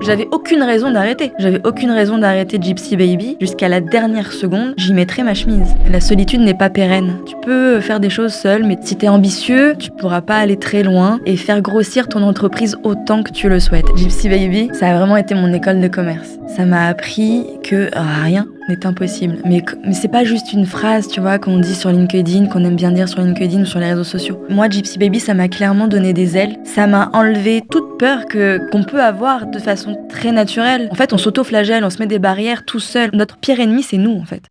J'avais aucune raison d'arrêter. J'avais aucune raison d'arrêter Gypsy Baby. Jusqu'à la dernière seconde, j'y mettrais ma chemise. La solitude n'est pas pérenne. Tu peux faire des choses seul, mais si t'es ambitieux, tu pourras pas aller très loin et faire grossir ton entreprise autant que tu le souhaites. Gypsy Baby, ça a vraiment été mon école de commerce. Ça m'a appris que rien n'est impossible. Mais c'est pas juste une phrase, tu vois, qu'on dit sur LinkedIn, qu'on aime bien dire sur LinkedIn ou sur les réseaux sociaux. Moi, Gypsy Baby, ça m'a clairement donné des ailes. Ça m'a enlevé toute peur qu'on peut avoir de façon très naturelle. En fait, on s'auto-flagelle, on se met des barrières tout seul. Notre pire ennemi, c'est nous, en fait.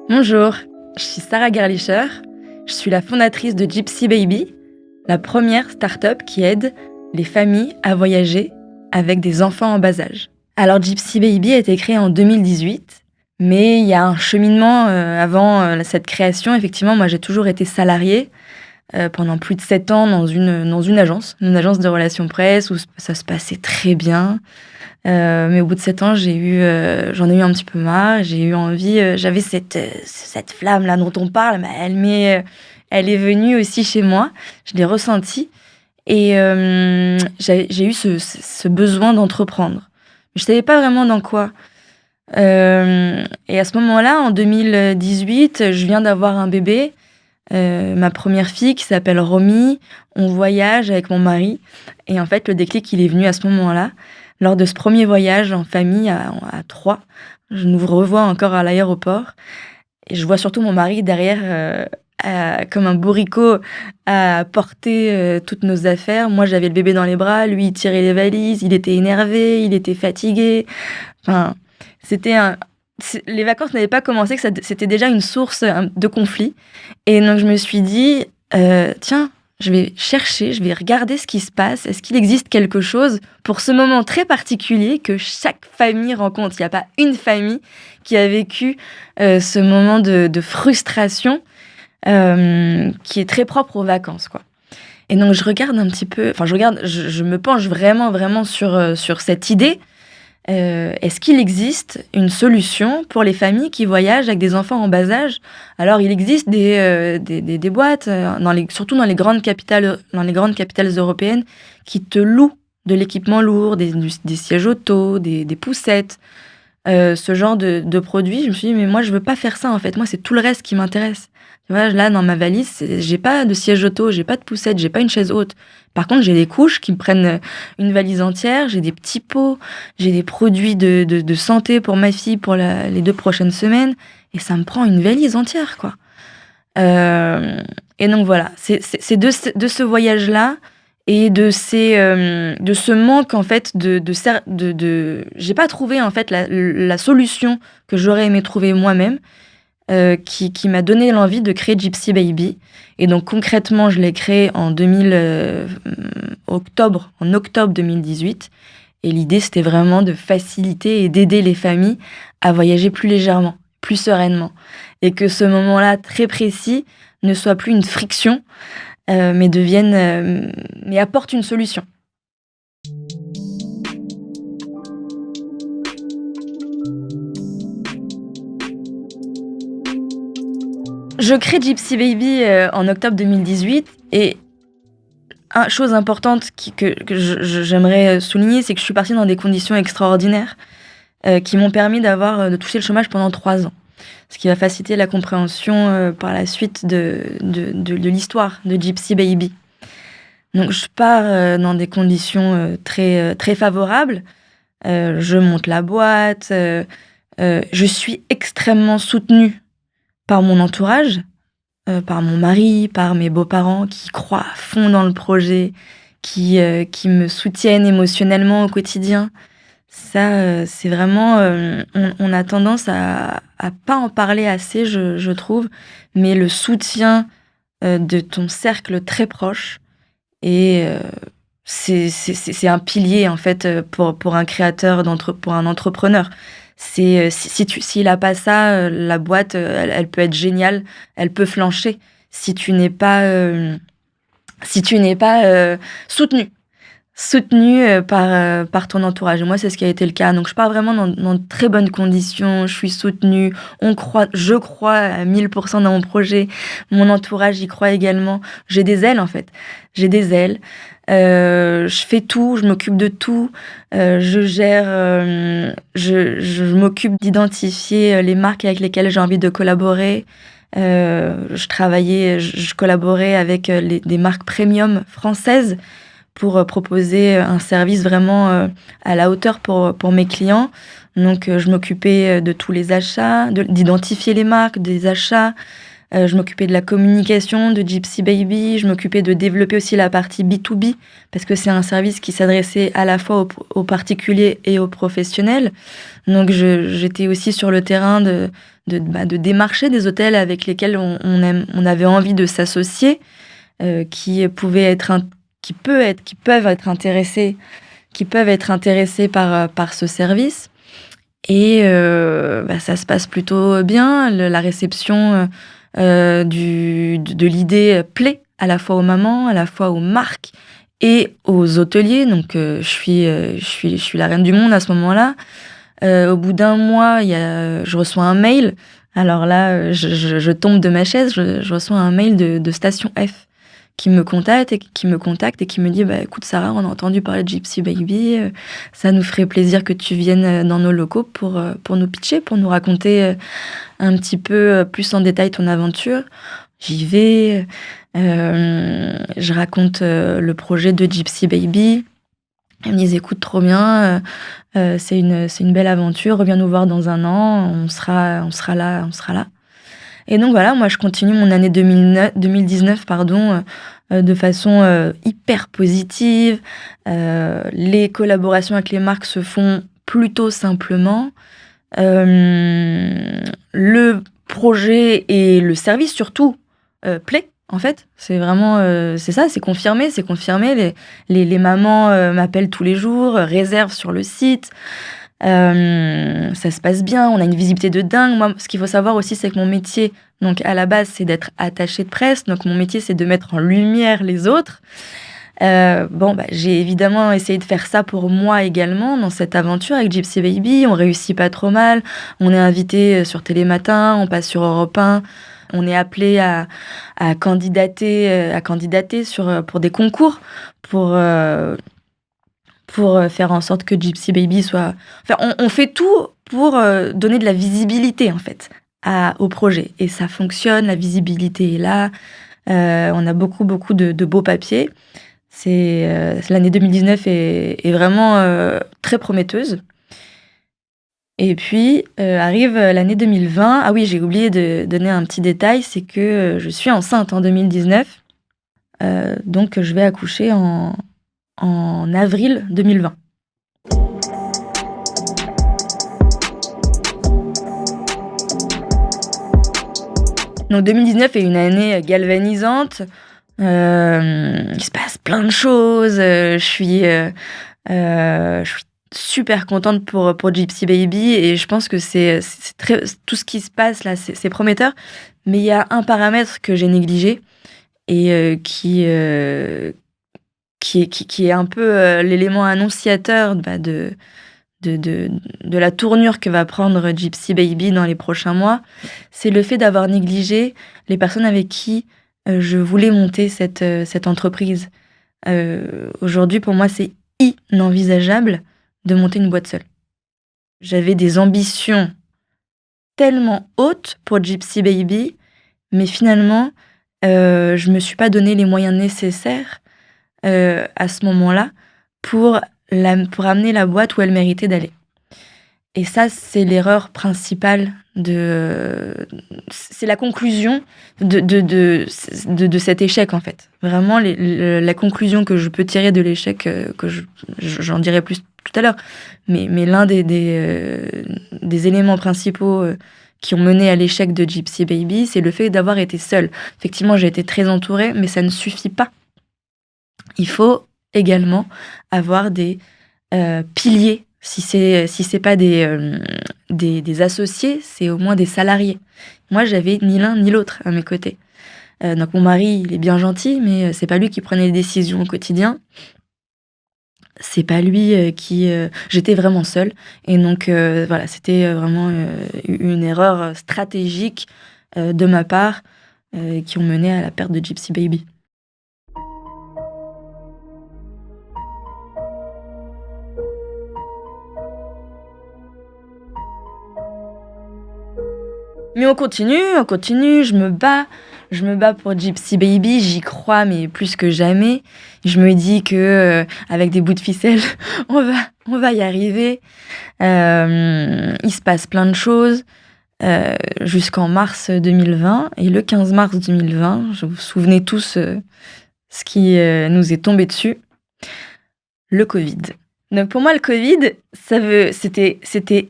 Bonjour, je suis Sarah Gerlicher, je suis la fondatrice de Gypsy Baby, la première start-up qui aide les familles à voyager avec des enfants en bas âge. Alors Gypsy Baby a été créée en 2018, mais il y a un cheminement avant cette création. Effectivement, moi j'ai toujours été salariée pendant plus de 7 ans dans une agence de relations presse où ça se passait très bien. Mais au bout de 7 ans, j'en ai eu un petit peu marre. J'ai eu envie, j'avais cette flamme là dont on parle, mais elle est venue aussi chez moi. Je l'ai ressentie et j'ai eu ce besoin d'entreprendre. Je savais pas vraiment dans quoi. Et à ce moment-là, en 2018, je viens d'avoir un bébé, ma première fille qui s'appelle Romy. On voyage avec mon mari et en fait, le déclic, il est venu à ce moment-là. Lors de ce premier voyage en famille à 3, je nous revois encore à l'aéroport et je vois surtout mon mari derrière comme un bourricot à porter toutes nos affaires. Moi, j'avais le bébé dans les bras, lui, il tirait les valises, il était énervé, il était fatigué. Les vacances n'avaient pas commencé, que c'était déjà une source de conflit. Et donc, je me suis dit, tiens, je vais chercher, je vais regarder ce qui se passe. Est-ce qu'il existe quelque chose pour ce moment très particulier que chaque famille rencontre? Il n'y a pas une famille qui a vécu ce moment de frustration qui est très propre aux vacances, quoi. Et donc, je regarde un petit peu... je me penche vraiment sur cette idée. Est-ce qu'il existe une solution pour les familles qui voyagent avec des enfants en bas âge? Alors, il existe des boîtes, surtout dans les grandes capitales européennes, qui te louent de l'équipement lourd, des sièges auto, des poussettes, ce genre de produits. Je me suis dit, mais moi, je veux pas faire ça, en fait. Moi, c'est tout le reste qui m'intéresse. Tu vois, là, dans ma valise, j'ai pas de siège auto, j'ai pas de poussette, j'ai pas une chaise haute. Par contre, j'ai des couches qui me prennent une valise entière, j'ai des petits pots, j'ai des produits de santé pour ma fille pour les 2 prochaines semaines, et ça me prend une valise entière, quoi. Et donc voilà, c'est de ce voyage-là et de ce manque, en fait, j'ai pas trouvé, en fait, la solution que j'aurais aimé trouver moi-même, qui m'a donné l'envie de créer Gypsy Baby. Et donc concrètement, je l'ai créé en octobre 2018. Et l'idée, c'était vraiment de faciliter et d'aider les familles à voyager plus légèrement, plus sereinement. Et que ce moment-là très précis ne soit plus une friction, mais apporte une solution. Je crée Gypsy Baby en octobre 2018 et une chose importante que j'aimerais souligner, c'est que je suis partie dans des conditions extraordinaires qui m'ont permis de toucher le chômage pendant 3 ans. Ce qui va faciliter la compréhension par la suite de l'histoire de Gypsy Baby. Donc je pars dans des conditions très, très favorables. Je monte la boîte. Je suis extrêmement soutenue par mon entourage, par mon mari, par mes beaux-parents qui croient à fond dans le projet, qui me soutiennent émotionnellement au quotidien. Ça, c'est vraiment... on a tendance à pas en parler assez, je trouve, mais le soutien de ton cercle très proche, et c'est un pilier, en fait, pour un créateur, pour un entrepreneur. S'il a pas ça, la boîte, elle peut être géniale, elle peut flancher si tu n'es pas soutenu. soutenu par ton entourage. Et moi, c'est ce qui a été le cas. Donc, je pars vraiment dans de très bonnes conditions. Je suis soutenue. Je crois à 1000% dans mon projet. Mon entourage y croit également. J'ai des ailes, en fait. J'ai des ailes. Je fais tout, je m'occupe de tout. Je gère, je m'occupe d'identifier les marques avec lesquelles j'ai envie de collaborer. Je collaborais avec des marques premium françaises pour proposer un service vraiment à la hauteur pour mes clients. Donc, je m'occupais de tous les achats, d'identifier les marques, des achats. Je m'occupais de la communication de Gypsy Baby. Je m'occupais de développer aussi la partie B2B, parce que c'est un service qui s'adressait à la fois aux particuliers et aux professionnels. Donc, j'étais aussi sur le terrain de démarcher des hôtels avec lesquels on avait envie de s'associer, qui peuvent être intéressés par ce service. Et ça se passe plutôt bien. La réception de l'idée plaît à la fois aux mamans, à la fois aux marques et aux hôteliers. Donc, je suis la reine du monde à ce moment-là. Au bout d'un mois, je reçois un mail. Alors là, je tombe de ma chaise. Je reçois un mail de Station F qui me contacte et qui me dit écoute Sarah, on a entendu parler de Gypsy Baby, ça nous ferait plaisir que tu viennes dans nos locaux pour nous pitcher, pour nous raconter un petit peu plus en détail ton aventure. J'y vais, je raconte le projet de Gypsy Baby. Ils me disent écoute, trop bien, c'est une belle aventure, reviens nous voir dans un an, on sera là. Et donc voilà, moi je continue mon année 2019 de façon hyper positive. Les collaborations avec les marques se font plutôt simplement. Le projet et le service surtout plaît en fait. C'est vraiment c'est ça, c'est confirmé. Les mamans m'appellent tous les jours, réservent sur le site. Ça se passe bien, on a une visibilité de dingue. Moi, ce qu'il faut savoir aussi, c'est que mon métier, donc à la base, c'est d'être attachée de presse. Donc mon métier, c'est de mettre en lumière les autres. J'ai évidemment essayé de faire ça pour moi également dans cette aventure avec Gypsy Baby. On réussit pas trop mal. On est invité sur Télématin, on passe sur Europe 1. On est appelé à candidater pour des concours pour faire en sorte que Gypsy Baby soit... Enfin, on fait tout pour donner de la visibilité, en fait, au projet. Et ça fonctionne, la visibilité est là. On a beaucoup de beaux papiers. L'année 2019 est vraiment très prometteuse. Et puis, arrive l'année 2020. Ah oui, j'ai oublié de donner un petit détail, c'est que je suis enceinte en 2019. Donc, je vais accoucher en avril 2020. Donc 2019 est une année galvanisante. Il se passe plein de choses. Je suis super contente pour Gypsy Baby et je pense que c'est très, tout ce qui se passe là, c'est prometteur. Mais il y a un paramètre que j'ai négligé et qui est un peu l'élément annonciateur de la tournure que va prendre Gypsy Baby dans les prochains mois. C'est le fait d'avoir négligé les personnes avec qui je voulais monter cette entreprise. Aujourd'hui, pour moi, c'est inenvisageable de monter une boîte seule. J'avais des ambitions tellement hautes pour Gypsy Baby, mais finalement, je me suis pas donné les moyens nécessaires à ce moment-là pour amener la boîte où elle méritait d'aller. Et ça, c'est l'erreur principale c'est la conclusion de cet échec, en fait. Vraiment, la conclusion que je peux tirer de l'échec, j'en dirai plus tout à l'heure, mais l'un des éléments principaux qui ont mené à l'échec de Gypsy Baby, c'est le fait d'avoir été seule. Effectivement, j'ai été très entourée, mais ça ne suffit pas. Il faut également avoir des piliers. Si c'est pas des associés, c'est au moins des salariés. Moi, j'avais ni l'un ni l'autre à mes côtés. Donc mon mari, il est bien gentil, mais c'est pas lui qui prenait les décisions au quotidien. c'est pas lui qui... J'étais vraiment seule. Et donc, voilà, c'était vraiment une erreur stratégique de ma part qui ont mené à la perte de Gypsy Baby. Mais on continue, je me bats pour Gypsy Baby, j'y crois, mais plus que jamais. Je me dis que avec des bouts de ficelle, on va y arriver. Il se passe plein de choses jusqu'en mars 2020. Et le 15 mars 2020, je vous souvenez tous ce qui nous est tombé dessus, le Covid. Donc pour moi, le Covid, c'était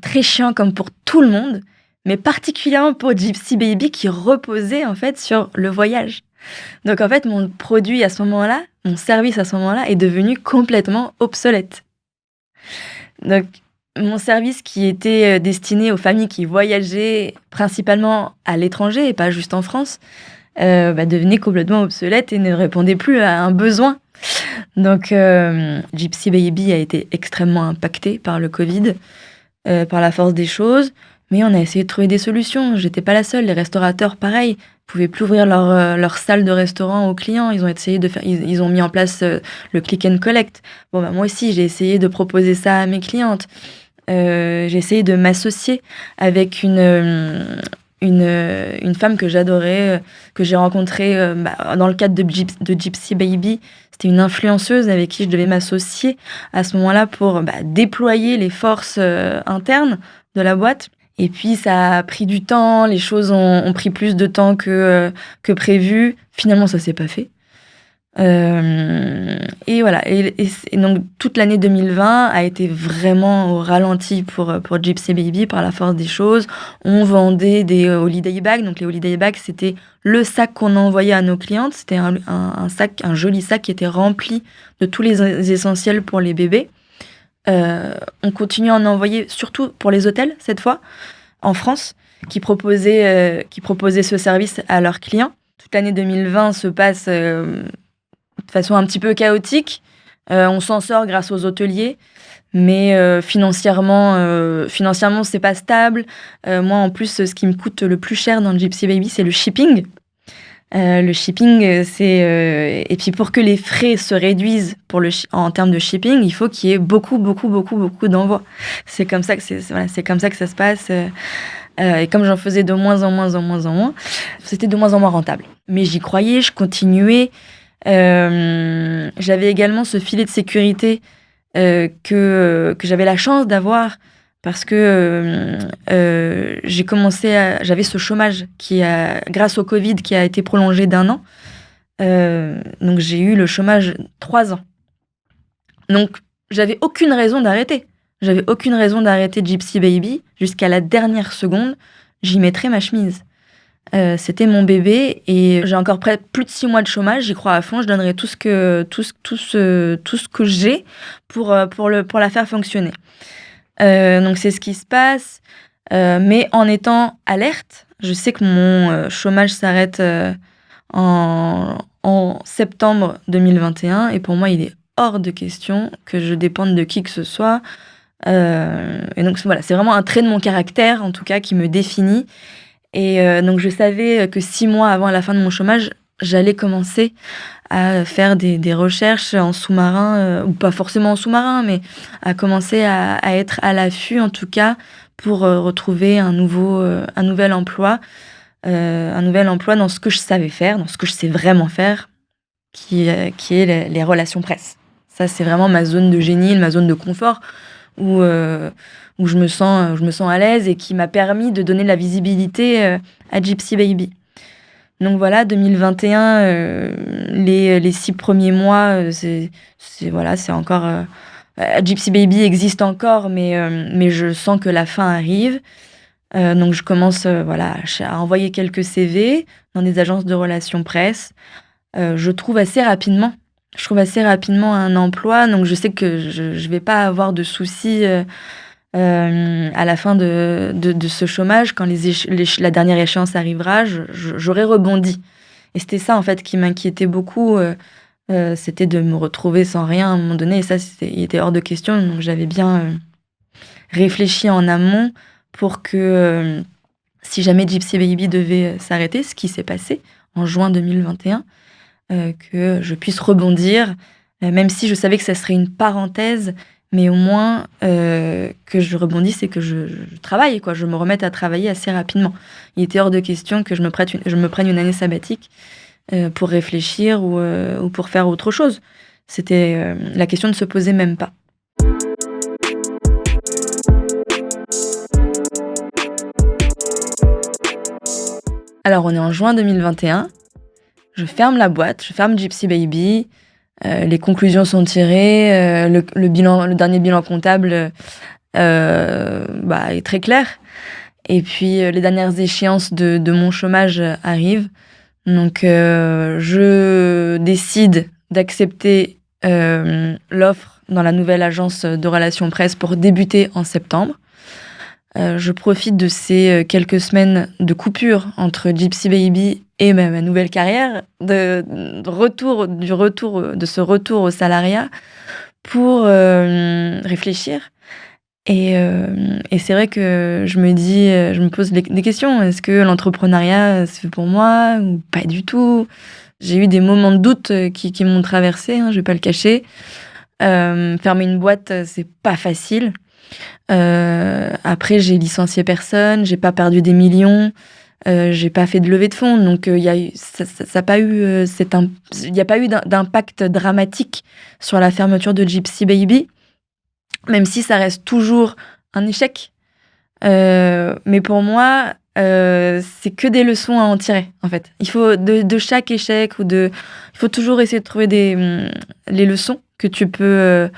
très chiant comme pour tout le monde, mais particulièrement pour Gypsy Baby qui reposait en fait sur le voyage. Donc en fait, mon produit à ce moment-là, mon service à ce moment-là est devenu complètement obsolète. Donc mon service qui était destiné aux familles qui voyageaient principalement à l'étranger et pas juste en France, devenait complètement obsolète et ne répondait plus à un besoin. Donc Gypsy Baby a été extrêmement impacté par le Covid, par la force des choses. Mais on a essayé de trouver des solutions. J'étais pas la seule. Les restaurateurs, pareil, pouvaient plus ouvrir leur salle de restaurant aux clients. Ils ont essayé de faire, ils ont mis en place le click and collect. Bon, moi aussi, j'ai essayé de proposer ça à mes clientes. J'ai essayé de m'associer avec une femme que j'adorais, que j'ai rencontrée dans le cadre de Gypsy Baby. C'était une influenceuse avec qui je devais m'associer à ce moment-là pour déployer les forces internes de la boîte. Et puis, ça a pris du temps, les choses ont pris plus de temps que prévu. Finalement, ça s'est pas fait. Et voilà. Et donc, toute l'année 2020 a été vraiment au ralenti pour Gypsy Baby par la force des choses. On vendait des holiday bags. Donc, les holiday bags, c'était le sac qu'on envoyait à nos clientes. C'était un sac, un joli sac qui était rempli de tous les essentiels pour les bébés. On continue à en envoyer, surtout pour les hôtels, cette fois, en France, qui proposaient ce service à leurs clients. Toute l'année 2020 se passe de façon un petit peu chaotique. On s'en sort grâce aux hôteliers, mais financièrement, c'est pas stable. Moi, en plus, ce qui me coûte le plus cher dans Gypsy Baby, c'est le shipping. Le shipping, et puis pour que les frais se réduisent en termes de shipping, il faut qu'il y ait beaucoup d'envois. C'est comme ça que c'est comme ça que ça se passe. Et comme j'en faisais de moins en moins, c'était de moins en moins rentable. Mais j'y croyais, je continuais. J'avais également ce filet de sécurité que j'avais la chance d'avoir. Parce que j'avais ce chômage grâce au Covid, qui a été prolongé d'1 an. Donc j'ai eu le chômage 3 ans. Donc j'avais aucune raison d'arrêter. J'avais aucune raison d'arrêter Gypsy Baby. Jusqu'à la dernière seconde, j'y mettrais ma chemise. C'était mon bébé et j'ai encore plus de 6 mois de chômage. J'y crois à fond. Je donnerai tout ce que j'ai pour la faire fonctionner. Donc c'est ce qui se passe, mais en étant alerte, je sais que mon chômage s'arrête en septembre 2021 et pour moi il est hors de question que je dépende de qui que ce soit. Et donc voilà, c'est vraiment un trait de mon caractère en tout cas qui me définit. Et donc je savais que 6 mois avant la fin de mon chômage, j'allais commencer à faire des recherches en sous-marin, ou pas forcément en sous-marin, mais à commencer à être à l'affût, en tout cas, pour retrouver un nouvel emploi dans ce que je savais faire, dans ce que je sais vraiment faire, qui est les relations presse. Ça, c'est vraiment ma zone de génie, ma zone de confort, où je me sens à l'aise et qui m'a permis de donner de la visibilité à Gypsy Baby. Donc voilà, 2021, les 6 premiers mois, c'est encore... Gypsy Baby existe encore, mais je sens que la fin arrive. Donc je commence à envoyer quelques CV dans des agences de relations presse. Je trouve assez rapidement un emploi, donc je sais que je vais pas avoir de soucis à la fin de ce chômage. Quand la dernière échéance arrivera, j'aurai rebondi. Et c'était ça en fait qui m'inquiétait beaucoup C'était de me retrouver sans rien à un moment donné et ça, il était hors de question. Donc j'avais bien réfléchi en amont pour que si jamais Gypsy Baby devait s'arrêter, ce qui s'est passé en juin 2021, que je puisse rebondir, même si je savais que ça serait une parenthèse, mais au moins que je rebondisse et que je travaille, quoi. Je me remette à travailler assez rapidement. Il était hors de question que je me prenne une année sabbatique pour réfléchir ou pour faire autre chose. C'était la question ne se posait même pas. Alors, on est en juin 2021. Je ferme la boîte, je ferme Gypsy Baby. Les conclusions sont tirées. Le dernier bilan comptable est très clair. Et puis, les dernières échéances de mon chômage arrivent. Donc, je décide d'accepter l'offre dans la nouvelle agence de relations presse pour débuter en septembre. Je profite de ces quelques semaines de coupure entre Gypsy Baby et ma nouvelle carrière, de ce retour au salariat pour réfléchir. Et c'est vrai que je me pose des questions. Est-ce que l'entrepreneuriat, c'est fait pour moi ou pas du tout? J'ai eu des moments de doute qui m'ont traversée, je vais pas le cacher. Fermer une boîte, c'est pas facile. Après, j'ai licencié personne, j'ai pas perdu des millions, j'ai pas fait de levée de fonds, donc il y a pas eu d'impact dramatique sur la fermeture de Gypsy Baby, même si ça reste toujours un échec. Mais pour moi, c'est que des leçons à en tirer, en fait. Il faut de chaque échec il faut toujours essayer de trouver les leçons que tu peux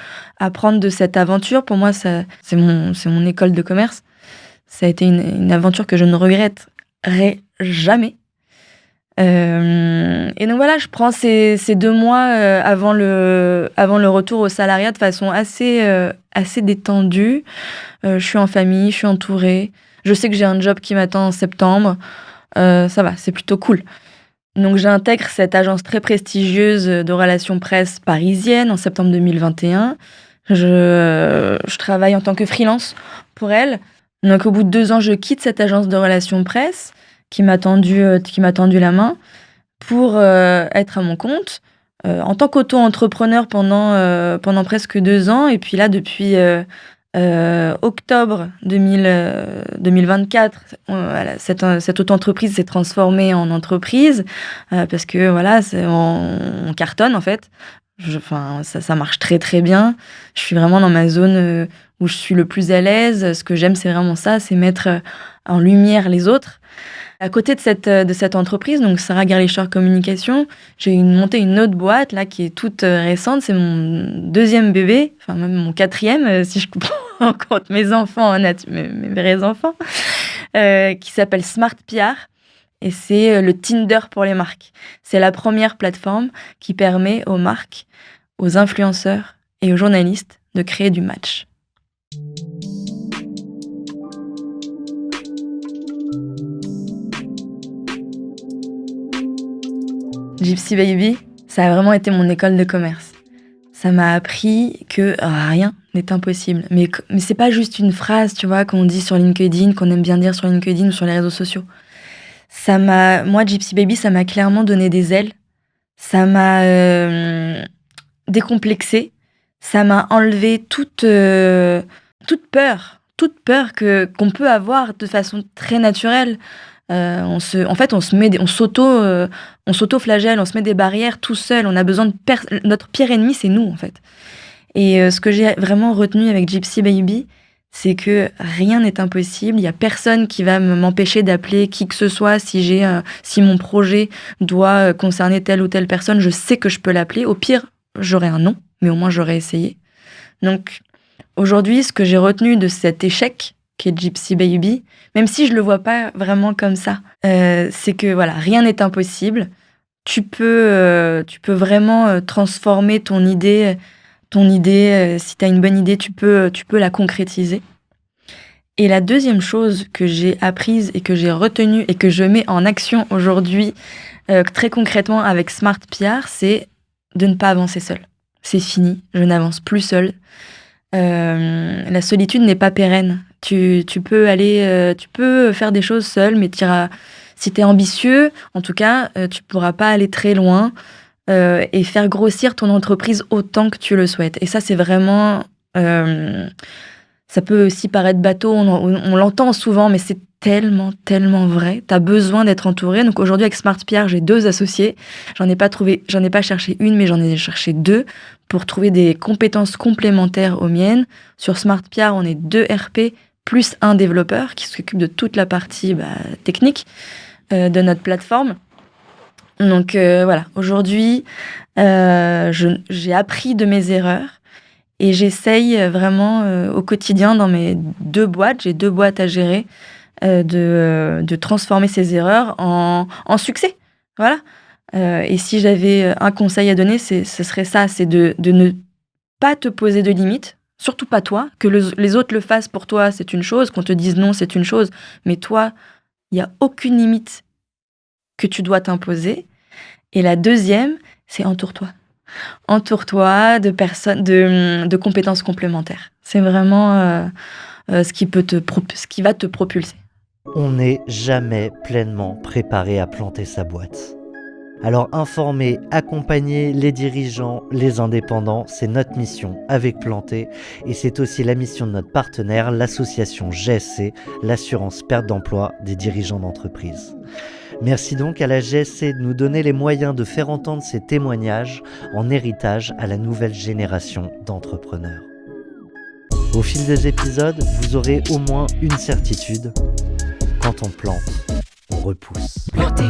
apprendre de cette aventure. Pour moi, c'est mon école de commerce. Ça a été une aventure que je ne regretterai jamais. Et donc voilà, je prends ces 2 mois avant le retour au salariat de façon assez détendue. Je suis en famille, je suis entourée. Je sais que j'ai un job qui m'attend en septembre. Ça va, c'est plutôt cool. Donc j'intègre cette agence très prestigieuse de relations presse parisienne en septembre 2021. Je travaille en tant que freelance pour elle. Donc au bout de 2 ans, je quitte cette agence de relations presse qui m'a tendu la main pour être à mon compte en tant qu'auto-entrepreneur pendant presque 2 ans. Et puis là, depuis octobre 2024, voilà, cette auto-entreprise s'est transformée en entreprise parce que voilà, on cartonne en fait. Ça marche très très bien. Je suis vraiment dans ma zone où je suis le plus à l'aise. Ce que j'aime, c'est vraiment ça, c'est mettre en lumière les autres. À côté de cette entreprise, donc Sarah Garlicher Communication, j'ai monté une autre boîte là qui est toute récente. C'est mon 2e bébé, enfin même mon 4e si je prends en compte mes enfants, mes vrais enfants, qui s'appelle Smart PR. Et c'est le Tinder pour les marques. C'est la première plateforme qui permet aux marques, aux influenceurs et aux journalistes de créer du match. Gypsy Baby, ça a vraiment été mon école de commerce. Ça m'a appris que rien n'est impossible. Mais c'est pas juste une phrase, tu vois, qu'on dit sur LinkedIn, qu'on aime bien dire sur LinkedIn ou sur les réseaux sociaux. Moi, Gypsy Baby, ça m'a clairement donné des ailes. Ça m'a décomplexée. Ça m'a enlevé toute peur qu'on peut avoir de façon très naturelle. On s'auto-flagelle, on se met des barrières tout seul. On a besoin notre pire ennemi, c'est nous, en fait. Et ce que j'ai vraiment retenu avec Gypsy Baby, c'est que rien n'est impossible. Il y a personne qui va m'empêcher d'appeler qui que ce soit. Si mon projet doit concerner telle ou telle personne, je sais que je peux l'appeler. Au pire, j'aurai un non, mais au moins j'aurai essayé. Donc aujourd'hui, ce que j'ai retenu de cet échec qu'est Gypsy Baby, même si je le vois pas vraiment comme ça, c'est que voilà, rien n'est impossible. Tu peux vraiment transformer ton idée. Si tu as une bonne idée, tu peux la concrétiser. Et la deuxième chose que j'ai apprise et que j'ai retenue et que je mets en action aujourd'hui très concrètement avec Smart PR, c'est de ne pas avancer seule. C'est fini, je n'avance plus seule. La solitude n'est pas pérenne. Tu peux faire des choses seule, mais si tu es ambitieux, en tout cas, tu pourras pas aller très loin et faire grossir ton entreprise autant que tu le souhaites. Et ça, c'est vraiment... ça peut aussi paraître bateau, on l'entend souvent, mais c'est tellement, tellement vrai. Tu as besoin d'être entouré. Donc aujourd'hui, avec SmartPR, j'ai 2 associés. J'en ai pas cherché une, mais j'en ai cherché 2 pour trouver des compétences complémentaires aux miennes. Sur SmartPR, on est 2 RP plus un développeur qui s'occupe de toute la partie technique de notre plateforme. Donc voilà, aujourd'hui, j'ai appris de mes erreurs et j'essaye vraiment au quotidien dans mes 2 boîtes, j'ai 2 boîtes à gérer, de transformer ces erreurs en succès. Voilà. Et si j'avais un conseil à donner, ce serait ça, c'est de ne pas te poser de limites, surtout pas toi. Que les autres le fassent pour toi, c'est une chose, qu'on te dise non, c'est une chose, mais toi, il n'y a aucune limite que tu dois t'imposer. Et la deuxième, c'est entoure-toi. Entoure-toi de personnes, de compétences complémentaires. C'est vraiment ce qui va te propulser. On n'est jamais pleinement préparé à planter sa boîte. Alors informer, accompagner les dirigeants, les indépendants, c'est notre mission avec Planté et c'est aussi la mission de notre partenaire, l'association GSC, l'assurance perte d'emploi des dirigeants d'entreprise. Merci donc à la GSC de nous donner les moyens de faire entendre ces témoignages en héritage à la nouvelle génération d'entrepreneurs. Au fil des épisodes, vous aurez au moins une certitude. Quand on plante, on repousse. Planté.